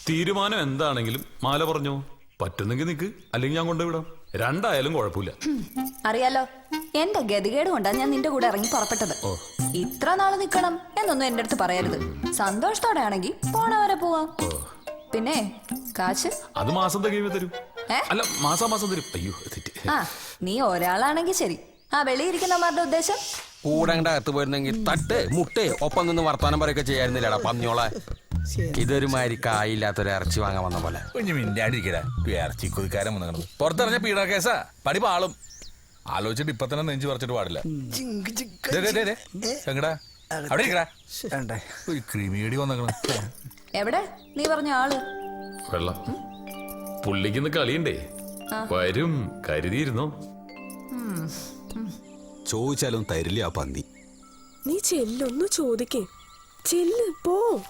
തീരുമാനം എന്താണെങ്കിലും മാല പറഞ്ഞോ. പറ്റുന്നെങ്കിൽ നിക്ക്, അല്ലെങ്കിൽ ഞാൻ കൊണ്ടുവിടാം. രണ്ടായാലും കുഴപ്പമില്ല. അറിയാലോ, എന്റെ ഗതികേട് കൊണ്ടാ ഞാൻ നിന്റെ കൂടെ ഇറങ്ങി പുറപ്പെട്ടത്. ഇത്ര നാള് നിക്കണം എന്നൊന്നും എന്റെ അടുത്ത് പറയരുത്. സന്തോഷത്തോടെ ആണെങ്കിൽ പോണവരെ പോവാം. പിന്നെ കാശ് അത് മാസം തികയുമ്പോ തരും. അല്ല, മാസം തരും. അയ്യോ തെറ്റി. ആ, നീ ഒരാളാണെങ്കിൽ ശരി. ആ വെളിയിരിക്കുന്നവരുടെ ഉദ്ദേശം കൂടങ്ങടെ അകത്ത് പോയിരുന്നെങ്കിൽ തട്ട് മുട്ടേ ഒപ്പം നിന്ന് വർത്താനം പറയൊക്കെ ചെയ്യായിരുന്നില്ലടാ പന്നിയോളെ. ഇതൊരു മാതിരി കായില്ലാത്തൊരു ഇറച്ചി വാങ്ങാൻ വന്ന പോലെ. കുഞ്ഞു മിണ്ടാണ്ടിരിക്കടാ. ഇറച്ചി കൊതിക്കാരൻ വന്നു പുറത്തിറങ്ങിയ പീഡ കേസാ. പടി പാളും. ആലോചിച്ചിട്ട് ഇപ്പൊ തന്നെ നെഞ്ചു പറിച്ചിട്ട് പാടില്ല. എങ്ങടാ അവിടെ ഇരിക്കടാ. ക്രീമിയടി വന്നേക്കണം. എവിടെ നീ പറഞ്ഞ ആള്? വെള്ളം പുള്ളിക്കുന്ന് കളിയുണ്ടേ. വരും, കരുതിയിരുന്നോ? ചോദിച്ചാലും തരില്ല ആ പന്നി. നീ ചെല്ലൊന്നു ചോദിക്കേ. ചെല്ല് പോ.